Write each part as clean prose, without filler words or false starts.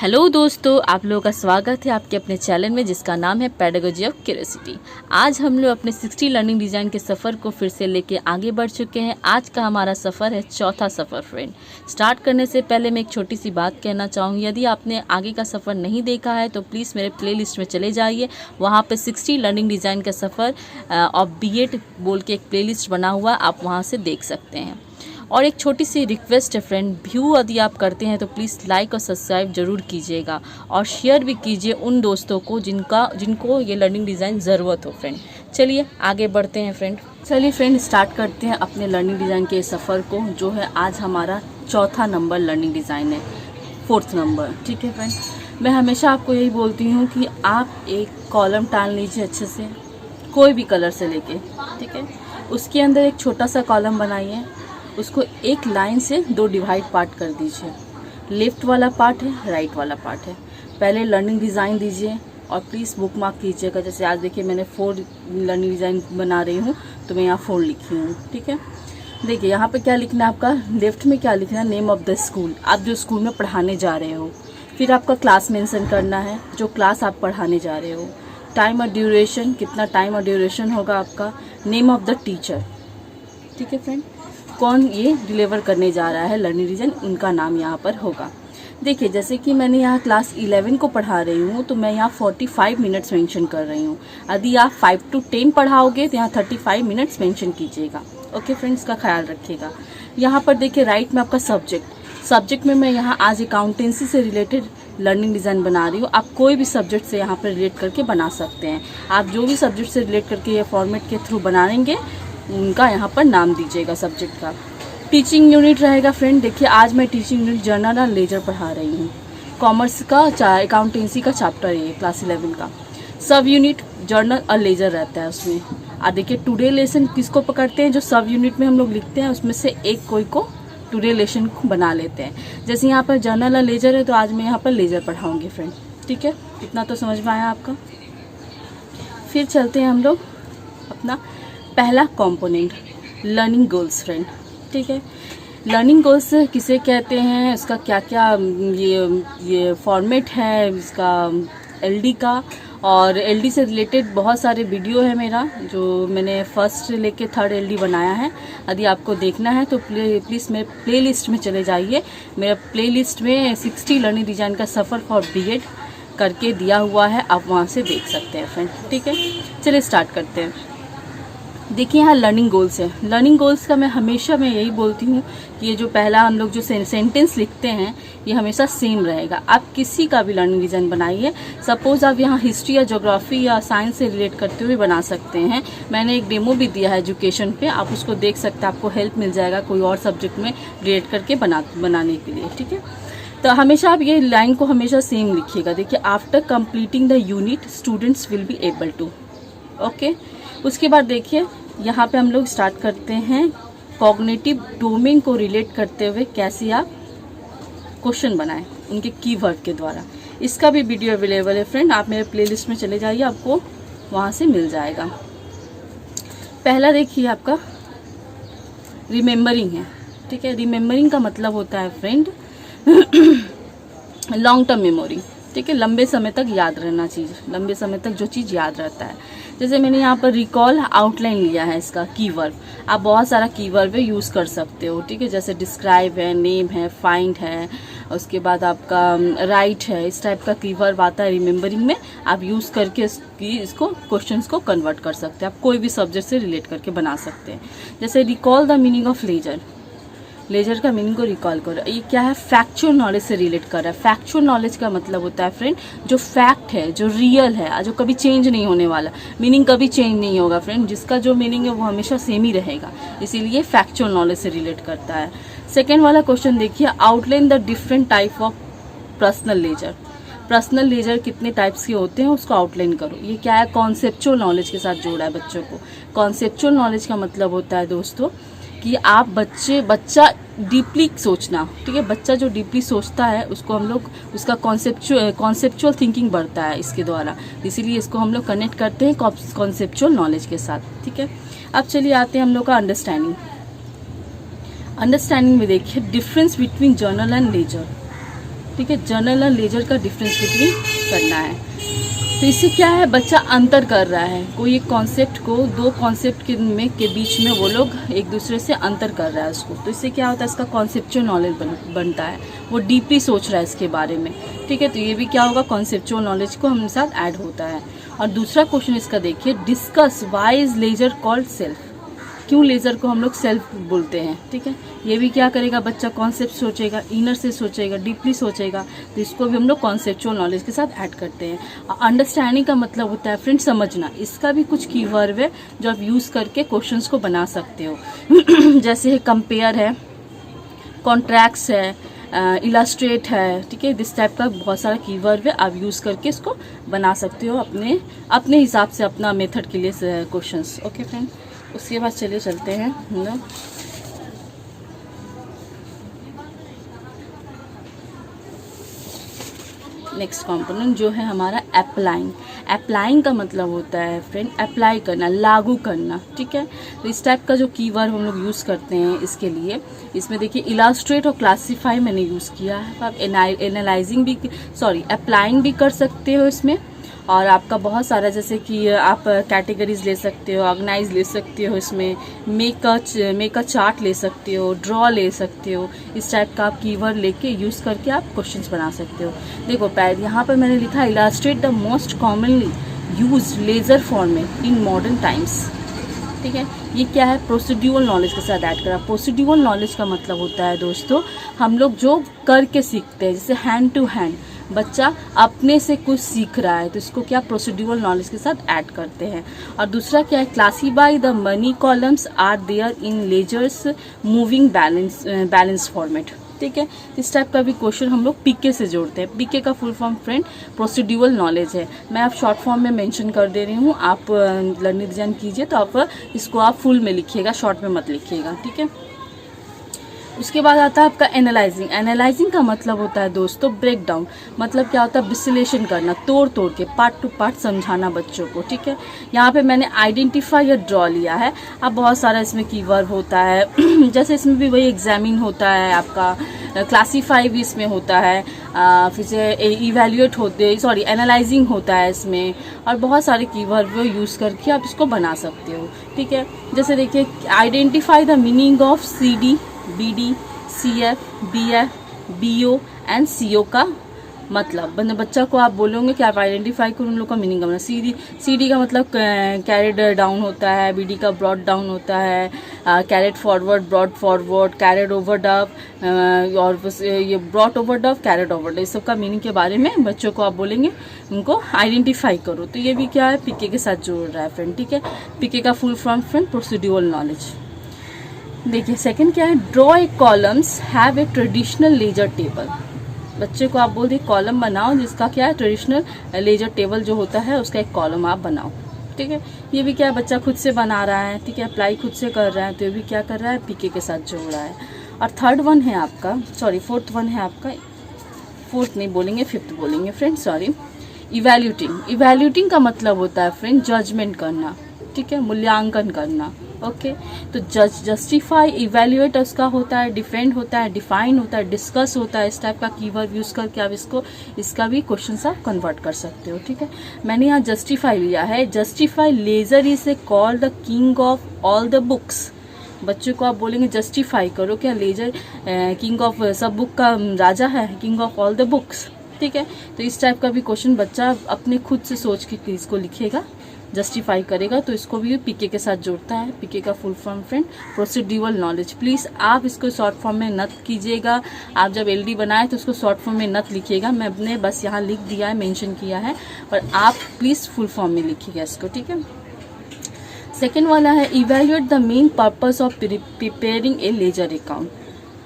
Hello दोस्तों, आप लोगों का स्वागत है आपके अपने चैनल में जिसका नाम है पेडागोजी ऑफ क्यूरियोसिटी। आज हम लोग अपने 60 लर्निंग डिज़ाइन के सफ़र को फिर से लेके आगे बढ़ चुके हैं। आज का हमारा सफ़र है चौथा सफ़र। फ्रेंड, स्टार्ट करने से पहले मैं एक छोटी सी बात कहना चाहूँगी। यदि आपने आगे का सफ़र नहीं देखा है तो प्लीज़ मेरे प्लेलिस्ट में चले जाइए। वहाँ पर 60 लर्निंग डिज़ाइन का सफ़र ऑफ BEd बोल के एक प्लेलिस्ट बना हुआ, आप वहाँ से देख सकते हैं। और एक छोटी सी रिक्वेस्ट है फ्रेंड, व्यू यदि आप करते हैं तो प्लीज़ लाइक और सब्सक्राइब ज़रूर कीजिएगा और शेयर भी कीजिए उन दोस्तों को जिनको ये लर्निंग डिज़ाइन ज़रूरत हो। फ्रेंड, चलिए आगे बढ़ते हैं। चलिए फ्रेंड, स्टार्ट करते हैं अपने लर्निंग डिज़ाइन के सफ़र को, जो है आज हमारा चौथा नंबर लर्निंग डिज़ाइन है, 4th नंबर। ठीक है फ्रेंड, मैं हमेशा आपको यही बोलती हूँ कि आप एक कॉलम टाल लीजिए अच्छे से, कोई भी कलर से लेके, ठीक है। उसके अंदर एक छोटा सा कॉलम बनाइए, उसको एक लाइन से 2 डिवाइड पार्ट कर दीजिए। लेफ़्ट वाला पार्ट है, राइट वाला पार्ट है। पहले लर्निंग डिज़ाइन दीजिए और प्लीज़ बुक मार्क कीजिएगा। जैसे आज देखिए मैंने 4 लर्निंग डिज़ाइन बना रही हूँ तो मैं यहाँ 4 लिखी हूँ। ठीक है, देखिए यहाँ पे क्या लिखना है आपका, लेफ्ट में क्या लिखना है, नेम ऑफ द स्कूल, आप जो स्कूल में पढ़ाने जा रहे हो। फिर आपका क्लास मेंशन करना है, जो क्लास आप पढ़ाने जा रहे हो। टाइम और ड्यूरेशन, कितना टाइम और ड्यूरेशन होगा आपका। नेम ऑफ द टीचर, ठीक है फ्रेंड, कौन ये डिलीवर करने जा रहा है लर्निंग डिज़ाइन, उनका नाम यहाँ पर होगा। देखिए जैसे कि मैंने यहाँ क्लास 11 को पढ़ा रही हूँ तो मैं यहाँ 45 मिनट्स मेंशन कर रही हूँ। यदि आप 5 to 10 पढ़ाओगे तो यहाँ 35 मिनट्स मेंशन कीजिएगा। ओके फ्रेंड्स, का ख्याल रखिएगा। यहाँ पर देखिए राइट में आपका सब्जेक्ट में मैं यहाँ आज अकाउंटेंसी से रिलेटेड लर्निंग डिज़ाइन बना रही हूँ। आप कोई भी सब्जेक्ट से यहाँ पर रिलेट करके बना सकते हैं। आप जो भी सब्जेक्ट से रिलेट करके ये फॉर्मेट के थ्रू बनाएंगे उनका यहाँ पर नाम दीजिएगा सब्जेक्ट का। टीचिंग यूनिट रहेगा फ्रेंड, देखिए आज मैं टीचिंग यूनिट जर्नल और लेजर पढ़ा रही हूँ। कॉमर्स का अकाउंटेंसी का चैप्टर है ये, क्लास 11 का। सब यूनिट जर्नल और लेजर रहता है उसमें। देखिए टुडे लेसन किसको पकड़ते हैं, जो सब यूनिट में हम लोग लिखते हैं उसमें से एक कोई को टुडे लेसन बना लेते हैं। जैसे यहाँ पर जर्नल और लेजर है तो आज मैं यहाँ पर लेजर पढ़ाऊँगी फ्रेंड। ठीक है, इतना तो समझ में आया आपका। फिर चलते हैं हम लोग अपना पहला कंपोनेंट, लर्निंग गोल्स फ्रेंड। ठीक है, लर्निंग गोल्स किसे कहते हैं, इसका क्या क्या ये फॉर्मेट है इसका LD का, और LD से रिलेटेड बहुत सारे वीडियो है मेरा, जो मैंने फर्स्ट से लेके 3rd LD बनाया है। यदि आपको देखना है तो प्लीज़ मेरे प्लेलिस्ट में चले जाइए। मेरा प्लेलिस्ट में 60 लर्निंग डिज़ाइन का सफ़र फॉर BEd करके दिया हुआ है, आप वहाँ से देख सकते हैं फ्रेंड। ठीक है, चलिए स्टार्ट करते हैं। देखिए यहाँ लर्निंग गोल्स है। लर्निंग गोल्स का मैं यही बोलती हूँ कि ये जो पहला हम लोग जो सेंटेंस लिखते हैं ये हमेशा सेम रहेगा। आप किसी का भी लर्निंग डिज़ाइन बनाइए। सपोज़ आप यहाँ हिस्ट्री या ज्योग्राफी या साइंस से रिलेट करते हुए बना सकते हैं। मैंने एक डेमो भी दिया है एजुकेशन पे, आप उसको देख सकते हैं, आपको हेल्प मिल जाएगा कोई और सब्जेक्ट में रिलेट करके बनाने के लिए। ठीक है, तो हमेशा आप ये लाइन को हमेशा सेम लिखिएगा। देखिए after completing the unit students will be able to. Okay, उसके बाद देखिए यहाँ पे हम लोग स्टार्ट करते हैं कॉग्निटिव डोमेन को रिलेट करते हुए कैसे आप क्वेश्चन बनाएं उनके कीवर्ड के द्वारा। इसका भी वीडियो अवेलेबल है फ्रेंड, आप मेरे प्लेलिस्ट में चले जाइए, आपको वहाँ से मिल जाएगा। पहला देखिए आपका रिमेम्बरिंग है। ठीक है, रिमेम्बरिंग का मतलब होता है फ्रेंड लॉन्ग टर्म मेमोरी। ठीक है, लंबे समय तक याद रहना चीज़, लंबे समय तक जो चीज़ याद रहता है। जैसे मैंने यहाँ पर रिकॉल आउटलाइन लिया है इसका कीवर्ड, आप बहुत सारा कीवर्ड पे यूज़ कर सकते हो। ठीक है, जैसे डिस्क्राइब है, नेम है, फाइंड है, उसके बाद आपका राइट है, इस टाइप का कीवर्ड आता है रिमेम्बरिंग में। आप यूज़ करके इसको क्वेश्चंस को कन्वर्ट कर सकते हैं। आप कोई भी सब्जेक्ट से रिलेट करके बना सकते हैं। जैसे recall the meaning of ledger, ledger का मीनिंग को रिकॉल करो। ये क्या है, फैक्चुअल नॉलेज से रिलेट कर रहा है। फैक्चुअल नॉलेज का मतलब होता है फ्रेंड जो फैक्ट है, जो रियल है, जो कभी चेंज नहीं होने वाला, मीनिंग कभी चेंज नहीं होगा फ्रेंड, जिसका जो मीनिंग है वो हमेशा सेम ही रहेगा, इसीलिए फैक्चुअल नॉलेज से रिलेट करता है। सेकेंड वाला क्वेश्चन देखिए, outline the different type of personal ledger. Personal ledger कितने टाइप्स के होते हैं उसको आउटलाइन करो। ये क्या है, कॉन्सेप्चुअल नॉलेज के साथ जोड़ा है बच्चों को। कॉन्सेप्चुअल नॉलेज का मतलब होता है दोस्तों कि आप बच्चा डीपली सोचना। ठीक है, बच्चा जो डीपली सोचता है उसको हम लोग उसका कॉन्सेप्चुअल थिंकिंग बढ़ता है इसके द्वारा, इसीलिए इसको हम लोग कनेक्ट करते हैं कॉन्सेप्चुअल नॉलेज के साथ। ठीक है, अब चलिए आते हैं हम लोग का अंडरस्टैंडिंग में देखिए difference between journal and ledger. ठीक है, जर्नल और लेजर का डिफरेंस बिटवीन करना है। तो इससे क्या है, बच्चा अंतर कर रहा है, कोई एक कॉन्सेप्ट को दो कॉन्सेप्ट के बीच में वो लोग एक दूसरे से अंतर कर रहा है उसको। तो इससे क्या होता है, इसका कॉन्सेप्चुअल नॉलेज बनता है, वो डीपली सोच रहा है इसके बारे में। ठीक है, तो ये भी क्या होगा, कॉन्सेप्चुअल नॉलेज को हमारे साथ ऐड होता है। और दूसरा क्वेश्चन इसका देखिए, discuss why is ledger called self, क्यों लेज़र को हम लोग सेल्फ बोलते हैं। ठीक है, ये भी क्या करेगा, बच्चा कॉन्सेप्ट सोचेगा, इनर से सोचेगा, डीपली सोचेगा, तो इसको भी हम लोग कॉन्सेप्चुअल नॉलेज के साथ ऐड करते हैं। अंडरस्टैंडिंग का मतलब होता है फ्रेंड समझना, इसका भी कुछ कीवर्ड है जो आप यूज़ करके क्वेश्चंस को बना सकते हो जैसे है कंपेयर है, कॉन्ट्रैक्ट्स है, इलास्ट्रेट है। ठीक है, दिस टाइप का बहुत सारा कीवर्ड है, आप यूज़ करके इसको बना सकते हो अपने हिसाब से, अपना मेथड के लिए क्वेश्चंस। ओके फ्रेंड, उसके बाद चलिए चलते हैं हम लोग नेक्स्ट कंपोनेंट जो है हमारा अप्लाइंग। अप्लाइंग का मतलब होता है फ्रेंड अप्लाई करना, लागू करना। ठीक है, तो इस टाइप का जो कीवर्ड हम लोग यूज़ करते हैं इसके लिए, इसमें देखिए इलास्ट्रेट और क्लासीफाई मैंने यूज़ किया है। आप एनालाइजिंग भी अप्लाइंग भी कर सकते हो इसमें, और आपका बहुत सारा जैसे कि आप कैटेगरीज ले सकते हो, ऑर्गेनाइज ले सकते हो, इसमें मेक अ चार्ट ले सकते हो, ड्रॉ ले सकते हो। इस टाइप का आप कीवर्ड लेके यूज़ करके आप क्वेश्चंस बना सकते हो। देखो यहाँ पर मैंने लिखा illustrate the most commonly used ledger format in modern times. ठीक है, ये क्या है, प्रोसीड्यूरल नॉलेज के साथ ऐड करा। प्रोसीड्यूरल नॉलेज का मतलब होता है दोस्तों, हम लोग जो करके सीखते हैं, जैसे हैंड टू हैंड, बच्चा अपने से कुछ सीख रहा है तो इसको क्या प्रोसीड्यूरल नॉलेज के साथ ऐड करते हैं। और दूसरा क्या है, classify the money columns are there in ledgers moving balance format. ठीक है, इस टाइप का भी क्वेश्चन हम लोग पीके से जोड़ते हैं। पीके का full form friend procedural knowledge है, मैं आप शॉर्ट फॉर्म में मेंशन कर दे रही हूँ। आप लर्निंग डिजाइन कीजिए तो आप इसको आप फुल में लिखिएगा, शॉर्ट में मत लिखिएगा। ठीक है, उसके बाद आता है आपका एनालाइजिंग। एनालाइजिंग का मतलब होता है दोस्तों ब्रेक डाउन, मतलब क्या होता है, विश्लेषण करना, तोड़ तोड़ के पार्ट टू पार्ट समझाना बच्चों को। ठीक है, यहाँ पे मैंने आइडेंटिफाई या ड्रॉ लिया है। अब बहुत सारा इसमें कीवर्ड होता है जैसे इसमें भी वही एग्जामिन होता है, आपका क्लासीफाई भी इसमें होता है, फिर से इवेल्युएट होते एनालाइजिंग होता है इसमें, और बहुत सारे कीवर्ड वो यूज़ करके आप इसको बना सकते हो। ठीक है, जैसे देखिए identify the meaning of CD, BD, CF, BF, BO and CO का मतलब, बच्चा को आप बोलोगे कि आप आइडेंटिफाई करो उन लोग का मीनिंग का। CD का मतलब कैरेड डाउन होता है, BD का ब्रॉड डाउन होता है, carried forward, brought forward, carried over dove, और ये brought over dove, carried over dove, इस सब का मीनिंग के बारे में बच्चों को आप बोलेंगे, उनको आइडेंटिफाई करो। तो ये भी क्या है, पीके के साथ जोड़ रहा है फ्रेंड। ठीक है, पीके का full form friend procedural knowledge. देखिए सेकंड क्या है, draw a columns have a traditional ledger table. बच्चे को आप बोल दिए कॉलम बनाओ जिसका क्या है, ट्रेडिशनल लेजर टेबल जो होता है उसका एक कॉलम आप बनाओ। ठीक है, ये भी क्या है, बच्चा खुद से बना रहा है। ठीक है, अप्लाई खुद से कर रहा है, तो ये भी क्या कर रहा है, पीके के साथ जोड़ रहा है। और फोर्थ वन है आपका, फोर्थ नहीं बोलेंगे, फिफ्थ बोलेंगे फ्रेंड, सॉरी। इवैल्यूटिंग का मतलब होता है फ्रेंड जजमेंट करना। ठीक है, मूल्यांकन करना। ओके, तो जस्टिफाई, इवैल्यूएट उसका होता है, डिफेंड होता है, डिफाइन होता है, डिस्कस होता है। इस टाइप का कीवर्ड यूज़ करके आप इसका भी क्वेश्चन आप कन्वर्ट कर सकते हो। ठीक है, मैंने यहाँ जस्टिफाई लिया है। Justify ledger is a called the king of all the books. बच्चों को आप बोलेंगे जस्टिफाई करो, क्या लेजर किंग ऑफ सब बुक का राजा है, king of all the books. ठीक है, तो इस टाइप का भी क्वेश्चन बच्चा अपने खुद से सोच के इसको लिखेगा, जस्टिफाई करेगा, तो इसको भी पीके के साथ जोड़ता है। पीके का full form friend procedural knowledge. Please आप इसको शॉर्ट फॉर्म में नत कीजिएगा, आप जब LD बनाए तो उसको शॉर्ट फॉर्म में नत लिखिएगा। मैंने बस यहाँ लिख दिया है, मेंशन किया है, और आप प्लीज़ फुल फॉर्म में लिखिएगा इसको। ठीक है, सेकेंड वाला है evaluate the main purpose of preparing A ledger account.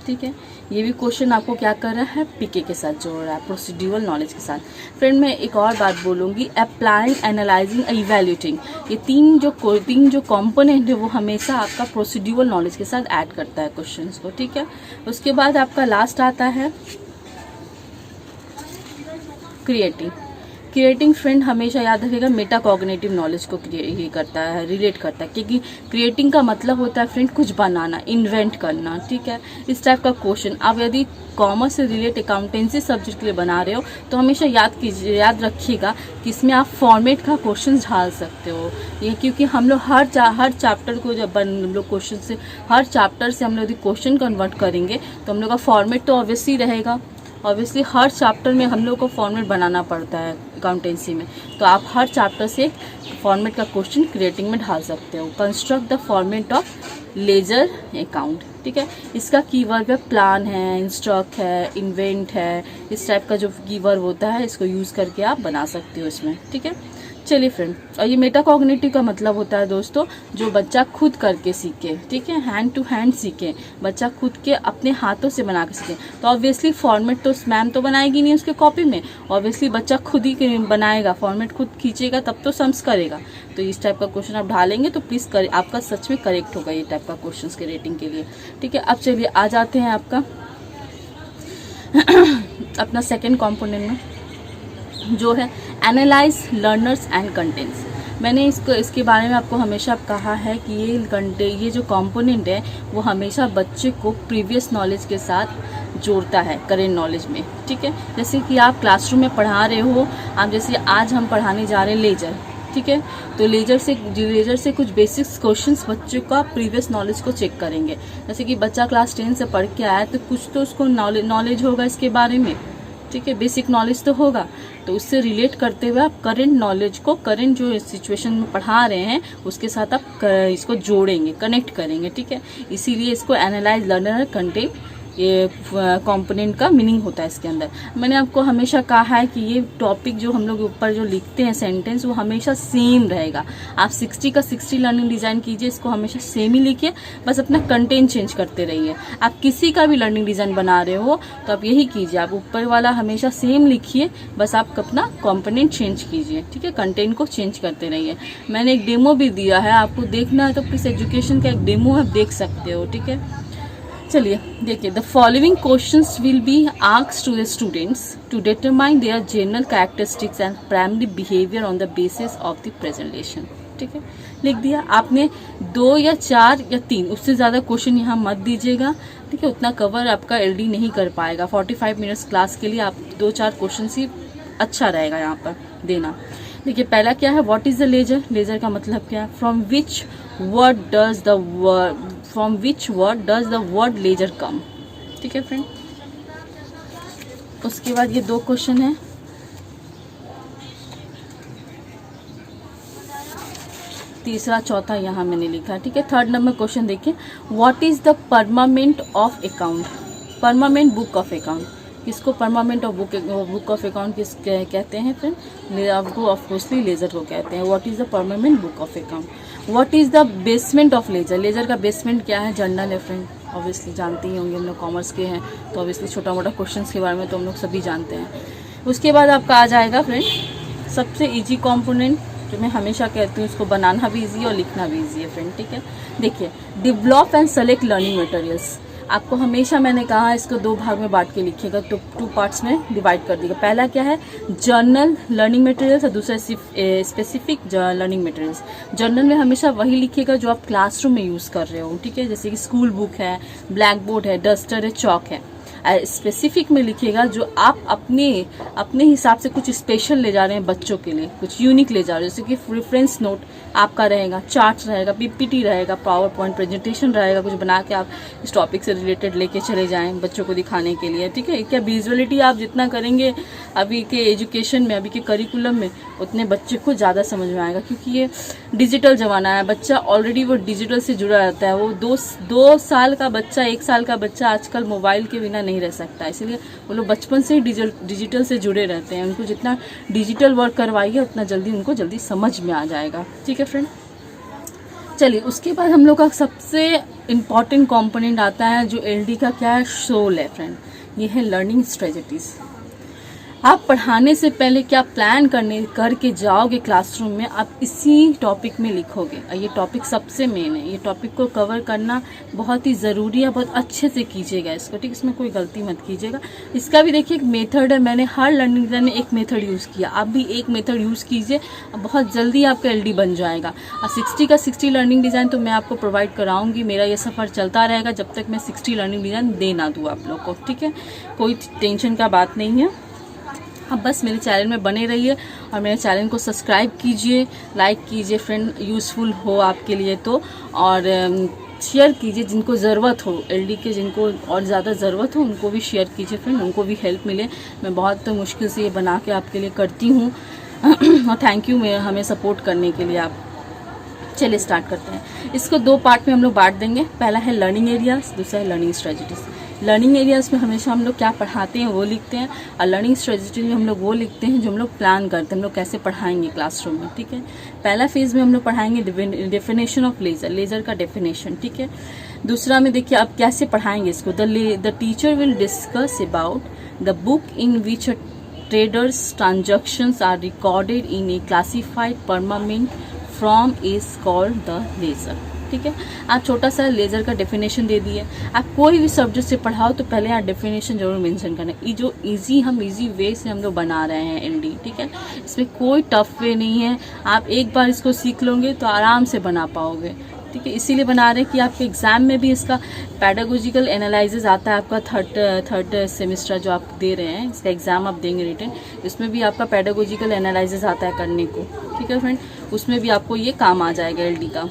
ठीक है, ये भी क्वेश्चन आपको क्या कर रहा है, पीके के साथ जोड़ रहा है, प्रोसीड्यूरल नॉलेज के साथ। फ्रेंड मैं एक और बात बोलूँगी, अप्लाइंग, एनालाइजिंग, इवैल्यूएटिंग, ये तीन जो कंपोनेंट है वो हमेशा आपका प्रोसीड्यूरल नॉलेज के साथ ऐड करता है क्वेश्चंस को। ठीक है, उसके बाद आपका लास्ट आता है क्रिएटिंग फ्रेंड हमेशा याद रखिएगा मेटा कॉग्निटिव नॉलेज को ये करता है, रिलेट करता है, क्योंकि क्रिएटिंग का मतलब होता है फ्रेंड कुछ बनाना, इन्वेंट करना, ठीक है। इस टाइप का क्वेश्चन आप यदि कॉमर्स से रिलेट अकाउंटेंसी सब्जेक्ट के लिए बना रहे हो तो हमेशा याद रखिएगा कि इसमें आप फॉर्मेट का क्वेश्चन ढाल सकते हो। ये क्योंकि हम लोग हर चैप्टर को जब हम लोग क्वेश्चन से हर चैप्टर से हम लोग यदि क्वेश्चन कन्वर्ट करेंगे तो हम लोग का फॉर्मेट तो ऑब्वियसली रहेगा। ऑब्वियसली हर चैप्टर में हम लोग को फॉर्मेट बनाना पड़ता है अकाउंटेंसी में, तो आप हर चैप्टर से फॉर्मेट का क्वेश्चन क्रिएटिंग में ढाल सकते हो। Construct the format of ledger account, ठीक है। इसका कीवर्ड है प्लान है, इंस्ट्रक्ट है, इन्वेंट है, इस टाइप का जो कीवर्ड होता है इसको यूज़ करके आप बना सकते हो इसमें, ठीक है। चलिए फ्रेंड, और ये मेटाकॉग्निटिव का मतलब होता है दोस्तों जो बच्चा खुद करके सीखे, ठीक है, हैंड टू हैंड सीखे, बच्चा खुद के अपने हाथों से बना के सीखे। तो ऑब्वियसली फॉर्मेट तो मैम तो बनाएगी नहीं उसके कॉपी में, ऑब्वियसली बच्चा खुद ही बनाएगा, फॉर्मेट खुद खींचेगा तब तो सम्स करेगा। तो इस टाइप का क्वेश्चन आप ढालेंगे तो प्लीज़ आपका सच में करेक्ट होगा ये टाइप का क्वेश्चन के रेटिंग के लिए, ठीक है। अब चलिए आ जाते हैं आपका अपना सेकेंड कॉम्पोनेंट में जो है एनालाइज लर्नर्स एंड कंटेंट्स। मैंने इसके बारे में आपको हमेशा कहा है कि ये जो कंपोनेंट है वो हमेशा बच्चे को प्रीवियस नॉलेज के साथ जोड़ता है करेंट नॉलेज में, ठीक है। जैसे कि आप क्लासरूम में पढ़ा रहे हो, आप जैसे आज हम पढ़ाने जा रहे हैं लेजर, ठीक है, तो लेजर से कुछ बेसिक्स क्वेश्चंस बच्चों का प्रीवियस नॉलेज को चेक करेंगे। जैसे कि बच्चा क्लास 10 से पढ़ के आया तो कुछ तो उसको नॉलेज होगा इसके बारे में, ठीक है, बेसिक नॉलेज तो होगा। तो उससे रिलेट करते हुए आप करंट नॉलेज को, करंट जो सिचुएशन में पढ़ा रहे हैं उसके साथ आप इसको जोड़ेंगे, कनेक्ट करेंगे, ठीक है। इसीलिए इसको एनालाइज लर्नर कंटेंट ये कंपोनेंट का मीनिंग होता है इसके अंदर। मैंने आपको हमेशा कहा है कि ये टॉपिक जो हम लोग ऊपर जो लिखते हैं सेंटेंस वो हमेशा सेम रहेगा। आप 60 का 60 लर्निंग डिज़ाइन कीजिए, इसको हमेशा सेम ही लिखिए, बस अपना कंटेंट चेंज करते रहिए। आप किसी का भी लर्निंग डिज़ाइन बना रहे हो तो आप यही कीजिए, आप ऊपर वाला हमेशा सेम लिखिए, बस आप अपना कंपोनेंट चेंज कीजिए, ठीक है, कंटेंट को चेंज करते रहिए। मैंने एक डेमो भी दिया है, आपको देखना है तो प्लीज़ एजुकेशन का एक डेमो आप देख सकते हो, ठीक है। चलिए देखिए, the following questions will be asked to the students to determine their general characteristics and primary behaviour on the basis of the presentation, ठीक है। लिख दिया आपने, 2 या 4 या 3, उससे ज़्यादा क्वेश्चन यहाँ मत दीजिएगा, ठीक है, उतना कवर आपका एलडी नहीं कर पाएगा। 45 मिनट्स क्लास के लिए आप 2-4 क्वेश्चन ही अच्छा रहेगा यहाँ पर देना। देखिए पहला क्या है, what is the ledger. Ledger का मतलब क्या है, from which word does the word ledger come, ठीक है फ्रेंड। उसके बाद ये 2 क्वेश्चन है, तीसरा चौथा यहाँ मैंने लिखा है, ठीक है। 3rd नंबर क्वेश्चन देखिए, what is the permanent of account. Permanent book of account, किसको permanent of book of account किस कहते हैं फ्रेंड, आपको ऑफकोर्सली लेजर को कहते हैं। What is the permanent book of account. What is the basement of ledger. Ledger का basement क्या है, जर्नल है फ्रेंड, ऑब्वियसली जानते ही होंगे, हम लोग कॉमर्स के हैं तो ऑब्वियसली छोटा मोटा क्वेश्चन के बारे में तो हम लोग सभी जानते हैं। उसके बाद आपका आ जाएगा फ्रेंड सबसे ईजी कॉम्पोनेंट जो मैं हमेशा कहती हूँ, उसको बनाना भी ईजी और लिखना भी ईजी है फ्रेंड, ठीक है। देखिए, develop and select learning materials. आपको हमेशा मैंने कहा इसको 2 भाग में बांट के लिखिएगा, तो 2 पार्ट्स में डिवाइड कर दिएगा। पहला क्या है, जर्नल लर्निंग मटेरियल्स, और दूसरा स्पेसिफिक लर्निंग मटेरियल्स। जर्नल में हमेशा वही लिखिएगा जो आप क्लासरूम में यूज़ कर रहे हो, ठीक है, जैसे कि स्कूल बुक है, ब्लैक बोर्ड है, डस्टर है, चौक है। स्पेसिफिक में लिखिएगा जो आप अपने हिसाब से कुछ स्पेशल ले जा रहे हैं बच्चों के लिए, कुछ यूनिक ले जा रहे हैं, जैसे कि रेफरेंस नोट आपका रहेगा, चार्ट रहेगा, पीपीटी रहेगा, पावर पॉइंट प्रेजेंटेशन रहेगा, कुछ बना के आप इस टॉपिक से रिलेटेड लेके चले जाएं बच्चों को दिखाने के लिए, ठीक है। क्या विजुअलिटी आप जितना करेंगे अभी के एजुकेशन में, अभी के करिकुलम में, उतने बच्चे को ज़्यादा समझ में आएगा, क्योंकि ये डिजिटल ज़माना है। बच्चा ऑलरेडी वो डिजिटल से जुड़ा रहता है। वो 2 साल का बच्चा, 1 साल का बच्चा आजकल मोबाइल के बिना नहीं रह सकता, इसलिए वो लोग बचपन से ही डिजिटल से जुड़े रहते हैं। उनको जितना डिजिटल वर्क करवाइए उतना जल्दी उनको जल्दी समझ में आ जाएगा, ठीक है फ्रेंड। चलिए उसके बाद हम लोग का सबसे इम्पॉर्टेंट कंपोनेंट आता है जो एलडी का क्या है, सोल है फ्रेंड, ये है लर्निंग स्ट्रेटजीज। आप पढ़ाने से पहले क्या प्लान करके जाओगे क्लासरूम में, आप इसी टॉपिक में लिखोगे। ये टॉपिक सबसे मेन है, ये टॉपिक को कवर करना बहुत ही ज़रूरी है, बहुत अच्छे से कीजिएगा इसको, ठीक, इसमें कोई गलती मत कीजिएगा। इसका भी देखिए एक मेथड है, मैंने हर लर्निंग डिज़ाइन में एक मेथड यूज़ किया, आप भी एक मेथड यूज़ कीजिए, बहुत जल्दी आपका LD बन जाएगा। और 60 का 60 लर्निंग डिज़ाइन तो मैं आपको प्रोवाइड कराऊँगी, मेरा ये सफ़र चलता रहेगा जब तक मैं 60 लर्निंग डिज़ाइन दे ना दूँ आप लोग को, ठीक है, कोई टेंशन का बात नहीं है। आप बस मेरे चैनल में बने रहिए और मेरे चैनल को सब्सक्राइब कीजिए, लाइक कीजिए फ्रेंड, यूज़फुल हो आपके लिए तो, और शेयर कीजिए जिनको ज़रूरत हो, LD के जिनको और ज़्यादा ज़रूरत हो उनको भी शेयर कीजिए फ्रेंड, उनको भी हेल्प मिले। मैं बहुत मुश्किल से ये बना के आपके लिए करती हूँ और थैंक यू हमें सपोर्ट करने के लिए आप। चलिए स्टार्ट करते हैं। इसको 2 पार्ट में हम लोग बांट देंगे, पहला है लर्निंग एरियाज, दूसरा है लर्निंग स्ट्रेटजीज। लर्निंग एरियाज में हमेशा हम लोग क्या पढ़ाते हैं वो लिखते हैं, और लर्निंग स्ट्रेटजी में हम लोग वो लिखते हैं जो हम लोग प्लान करते हैं, हम लोग कैसे पढ़ाएंगे क्लासरूम में, ठीक है। पहला फेज में हम लोग पढ़ाएंगे डेफिनेशन ऑफ लेज़र, लेज़र का डेफिनेशन, ठीक है। दूसरा में देखिए आप कैसे पढ़ाएंगे इसको, the teacher will discuss about the book in which traders transactions are recorded in a classified permanent from is called the ledger, ठीक है। आप छोटा सा लेज़र का डेफिनेशन दे दिए। आप कोई भी सब्जेक्ट से पढ़ाओ तो पहले आप डेफिनेशन जरूर मेंशन करना। ये जो इजी वे से हम लोग बना रहे हैं LD, ठीक है, इसमें कोई टफ वे नहीं है। आप एक बार इसको सीख लोगे तो आराम से बना पाओगे, ठीक है। इसीलिए बना रहे हैं कि आपके एग्जाम में भी इसका पैडागोजिकल एनालिसिस आता है, आपका थर्ड सेमेस्टर जो आप दे रहे हैं, इसका एग्जाम आप देंगे रिटन, इसमें भी आपका पैडागोजिकल एनालिसिस आता है करने को, ठीक है फ्रेंड, उसमें भी आपको ये काम आ जाएगा LD का।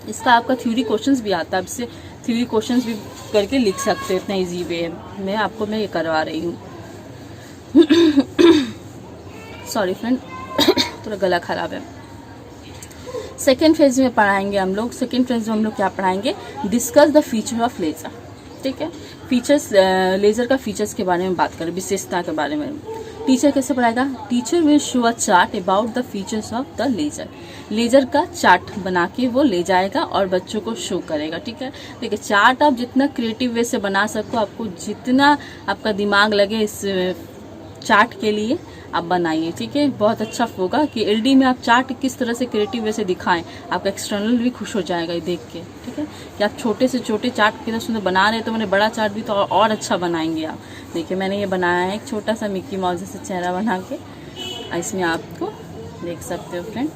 इसका आपका थ्योरी क्वेश्चंस भी आता है, आपसे थ्योरी क्वेश्चंस भी करके लिख सकते हैं, इतना इजी वे है, मैं ये करवा रही हूँ। सॉरी फ्रेंड, थोड़ा गला खराब है। सेकेंड फेज में पढ़ाएंगे हम लोग, सेकेंड फेज में हम लोग क्या पढ़ाएंगे, discuss the feature of laser, ठीक है। फीचर्स, लेज़र का फीचर्स के बारे में बात करें, विशेषता के बारे में। टीचर कैसे पढ़ाएगा, teacher will show a chart about the features of the ledger, ledger का चार्ट बना के वो ले जाएगा और बच्चों को शो करेगा, ठीक है। देखिए चार्ट आप जितना क्रिएटिव वे से बना सको, आपको जितना आपका दिमाग लगे इस चार्ट के लिए आप बनाइए, ठीक है। बहुत अच्छा होगा कि LD में आप चार्ट किस तरह से क्रिएटिव वे से दिखाएं, आपका एक्सटर्नल भी खुश हो जाएगा ये देख के, ठीक है, कि आप छोटे से छोटे चार्ट कितना सुंदर बना रहे हैं, तो मैंने बड़ा चार्ट भी तो और अच्छा बनाएंगे आप। देखिए मैंने ये बनाया है एक छोटा सा मिक्की माउस जैसे चेहरा बना के, इसमें आपको देख सकते हो फ्रेंड,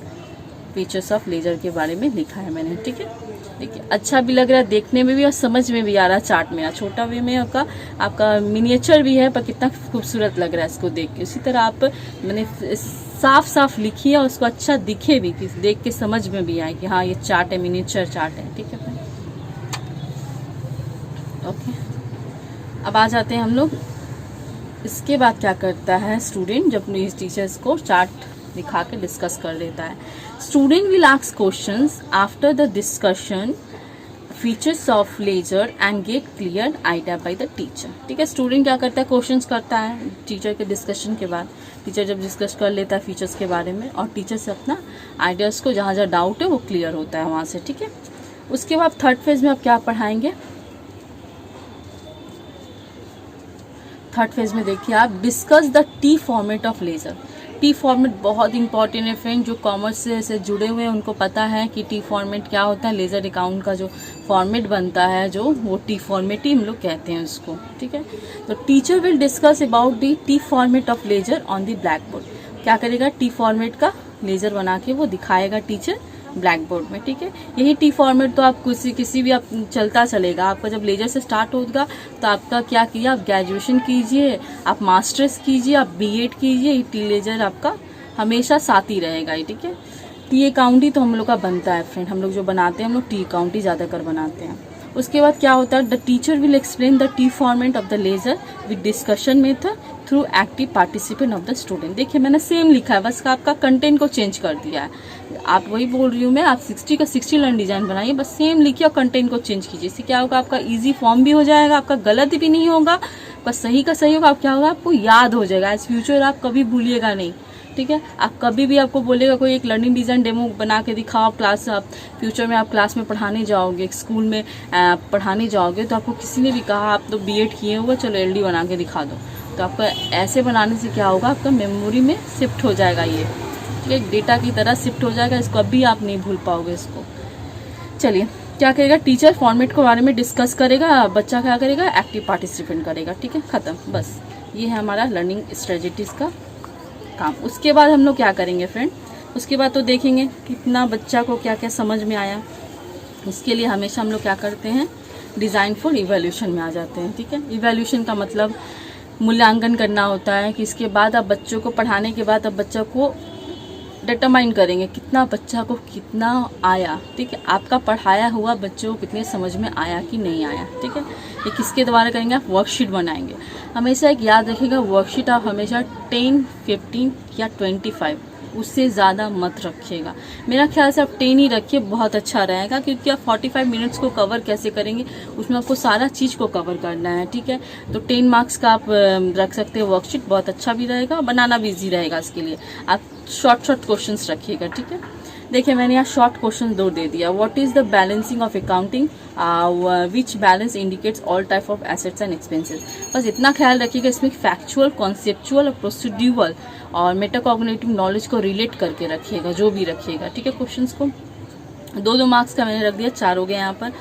फीचर्स ऑफ लेज़र के बारे में लिखा है मैंने, ठीक है। देखिए अच्छा भी लग रहा है देखने में भी और समझ में भी आ रहा है। चार्ट मेरा छोटा वे में आपका मिनिएचर भी है, पर कितना खूबसूरत लग रहा है इसको देख के। उसी तरह आप मैंने साफ लिखिए और उसको अच्छा दिखे भी, कि देख के समझ में भी आए कि हाँ ये चार्ट है, मिनिएचर चार्ट है, ठीक है। ओके, अब आ जाते हैं हम लोग। इसके बाद क्या करता है स्टूडेंट, जब इस टीचर्स को चार्ट दिखा के डिस्कस कर लेता है, student will ask questions after the discussion features of laser and get clear idea by the teacher, ठीक है। स्टूडेंट क्या करता है, क्वेश्चंस करता है टीचर के डिस्कशन के बाद। टीचर जब डिस्कस कर लेता है फीचर्स के बारे में, और टीचर से अपना आइडियाज़ को जहाँ जहाँ डाउट है वो क्लियर होता है वहाँ से, ठीक है। उसके बाद थर्ड फेज में आप क्या पढ़ाएंगे, थर्ड फेज में देखिए आप discuss the T format of laser. T format बहुत इंपॉर्टेंट है फ्रेंड, जो कॉमर्स से जुड़े हुए हैं उनको पता है कि T फॉर्मेट क्या होता है। लेज़र अकाउंट का जो फॉर्मेट बनता है जो वो T फॉर्मेट ही हम लोग कहते हैं उसको, ठीक है। तो teacher will discuss about the T format of laser on the black board. क्या करेगा, T फॉर्मेट का लेज़र बना के वो दिखाएगा टीचर ब्लैक बोर्ड में, ठीक है। यही T फॉर्मेट तो आप किसी भी आप चलता चलेगा। आपका जब लेज़र से स्टार्ट होगा तो आपका क्या किया, आप ग्रेजुएशन कीजिए, आप मास्टर्स कीजिए, आप B.Ed कीजिए, T लेज़र आपका हमेशा साथ ही रहेगा, ठीक है। T अकाउंट ही तो हम लोग का बनता है फ्रेंड, हम लोग जो बनाते हैं हम लोग T अकाउंट ही ज़्यादातर बनाते हैं। उसके बाद क्या होता है, the teacher will explain the T format of the laser with discussion method through active participant of the student. देखिए मैंने सेम लिखा है, बस आपका कंटेंट को चेंज कर दिया है। आप वही बोल रही हूँ मैं, आप 60 का 60 लर्न डिजाइन बनाइए, बस सेम लिखिए और कंटेंट को चेंज कीजिए। इससे क्या होगा, आपका इजी फॉर्म भी हो जाएगा, आपका गलत भी नहीं होगा, बस सही का सही होगा। आप क्या होगा, आपको याद हो जाएगा, एज फ्यूचर आप कभी भूलिएगा नहीं, ठीक है। आप कभी भी आपको बोलेगा कोई एक लर्निंग डिज़ाइन डेमो बना के दिखाओ क्लास, आप फ्यूचर में आप क्लास में पढ़ाने जाओगे, स्कूल में पढ़ाने जाओगे, तो आपको किसी ने भी कहा आप तो B.Ed किए हुए, चलो LD बना के दिखा दो, तो आपका ऐसे बनाने से क्या होगा, आपका मेमोरी में शिफ्ट हो जाएगा, ये ठीक है, डेटा की तरह शिफ्ट हो जाएगा, इसको अभी आप नहीं भूल पाओगे इसको। चलिए क्या करेगा, टीचर फॉर्मेट के बारे में डिस्कस करेगा, बच्चा क्या करेगा, एक्टिव पार्टिसिपेंट करेगा, ठीक है, ख़त्म, बस ये है हमारा लर्निंग स्ट्रेटजीज का काम। उसके बाद हम लोग क्या करेंगे फ्रेंड, उसके बाद तो देखेंगे कितना बच्चा को क्या क्या समझ में आया। इसके लिए हमेशा हम लोग क्या करते हैं, डिज़ाइन फॉर इवैल्यूएशन में आ जाते हैं, ठीक है। इवैल्यूएशन का मतलब मूल्यांकन करना होता है कि इसके बाद आप बच्चों को पढ़ाने के बाद आप बच्चों को डिटरमाइन करेंगे कितना बच्चा को कितना आया, ठीक है, आपका पढ़ाया हुआ बच्चों को कितने समझ में आया कि नहीं आया, ठीक है। ये किसके द्वारा करेंगे, आप वर्कशीट बनाएंगे। हमेशा एक याद रखिएगा, वर्कशीट आप हमेशा 10, 15 या 25 उससे ज़्यादा मत रखिएगा। मेरा ख्याल से आप 10 ही रखिए, बहुत अच्छा रहेगा, क्योंकि आप 45 मिनट्स को कवर कैसे करेंगे, उसमें आपको सारा चीज़ को कवर करना है, ठीक है। तो 10 मार्क्स का आप रख सकते हैं वर्कशीट, बहुत अच्छा भी रहेगा, बनाना भी ईजी रहेगा। इसके लिए आप शॉर्ट क्वेश्चंस रखिएगा, ठीक है। देखिए मैंने यहाँ शॉर्ट क्वेश्चन 2 दे दिया। What is the balancing of accounting, which balance indicates all type of assets and expenses. बस इतना ख्याल रखिएगा, इसमें फैक्चुअल, कॉन्सेप्चुअल और प्रोसीड्यूरल और मेटाकॉग्निटिव नॉलेज को रिलेट करके रखिएगा, जो भी रखिएगा, ठीक है। क्वेश्चंस को 2-2 मार्क्स का मैंने रख दिया, 4 हो गए यहाँ पर।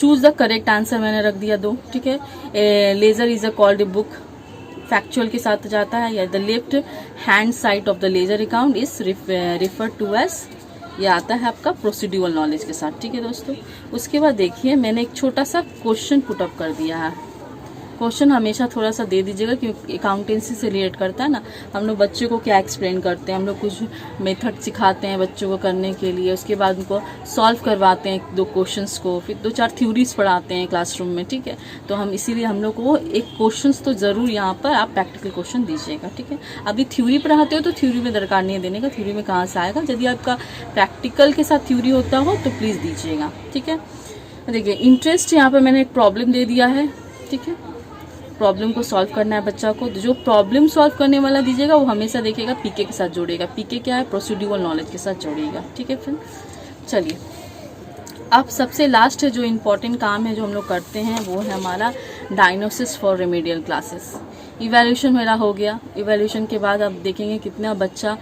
चूज द करेक्ट आंसर मैंने रख दिया 2, ठीक है। Ledger is a called book, factual के साथ जाता है। या the left hand side of the ledger account is referred to as, ये आता है आपका प्रोसीड्यूरल नॉलेज के साथ, ठीक है दोस्तों। उसके बाद देखिए मैंने एक छोटा सा क्वेश्चन पुटअप कर दिया है। क्वेश्चन हमेशा थोड़ा सा दे दीजिएगा, क्योंकि अकाउंटेंसी से रिलेट करता है ना। हम लोग बच्चों को क्या एक्सप्लेन करते हैं, हम लोग कुछ मेथड सिखाते हैं बच्चों को करने के लिए, उसके बाद उनको सॉल्व करवाते हैं 2 क्वेश्चंस को, फिर 2-4 थ्योरीज पढ़ाते हैं क्लासरूम में, ठीक है। तो हम इसीलिए हम लोग को एक क्वेश्चंस तो ज़रूर यहाँ पर आप प्रैक्टिकल क्वेश्चन दीजिएगा, ठीक है। अभी थ्योरी पढ़ाते हो तो थ्योरी में दरकार नहीं है देने का, थ्योरी में कहाँ से आएगा। यदि आपका प्रैक्टिकल के साथ थ्योरी होता हो तो प्लीज़ दीजिएगा, ठीक है। देखिए इंटरेस्ट, यहाँ पर मैंने एक प्रॉब्लम दे दिया है, ठीक है। प्रॉब्लम को सॉल्व करना है बच्चा को, जो प्रॉब्लम सॉल्व करने वाला दीजिएगा वो हमेशा देखिएगा पीके के साथ जोड़ेगा। पीके क्या है, प्रोसीड्यूरल नॉलेज के साथ जोड़ेगा, ठीक है फ्रेंड। चलिए अब सबसे लास्ट जो इम्पोर्टेंट काम है जो हम लोग करते हैं वो है हमारा diagnosis for remedial classes. Evaluation मेरा हो गया। इवैल्यूएशन के बाद आप देखेंगे कितना बच्चा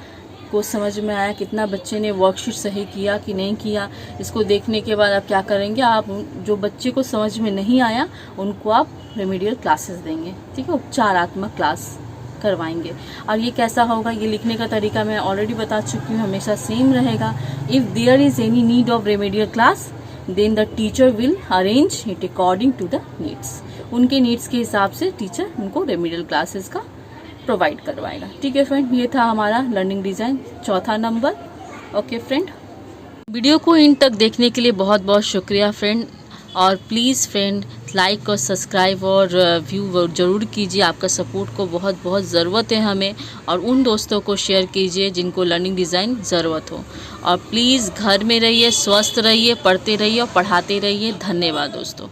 को समझ में आया, कितना बच्चे ने वर्कशीट सही किया कि नहीं किया। इसको देखने के बाद आप क्या करेंगे, आप जो बच्चे को समझ में नहीं आया उनको आप रेमेडियल क्लासेस देंगे, ठीक है, उपचारात्मक क्लास करवाएंगे। और ये कैसा होगा, ये लिखने का तरीका मैं ऑलरेडी बता चुकी हूँ, हमेशा सेम रहेगा। If there is any need of remedial class then the teacher will arrange it according to the needs. उनके नीड्स के हिसाब से टीचर उनको रेमेडियल क्लासेस का प्रोवाइड करवाएगा, ठीक है फ्रेंड। ये था हमारा लर्निंग डिज़ाइन 4था नंबर। ओके फ्रेंड, वीडियो को इन तक देखने के लिए बहुत बहुत शुक्रिया फ्रेंड। और प्लीज़ फ्रेंड लाइक और सब्सक्राइब और व्यू ज़रूर कीजिए, आपका सपोर्ट को बहुत बहुत ज़रूरत है हमें। और उन दोस्तों को शेयर कीजिए जिनको लर्निंग डिज़ाइन ज़रूरत हो। और प्लीज़ घर में रहिए, स्वस्थ रहिए, पढ़ते रहिए और पढ़ाते रहिए। धन्यवाद दोस्तों।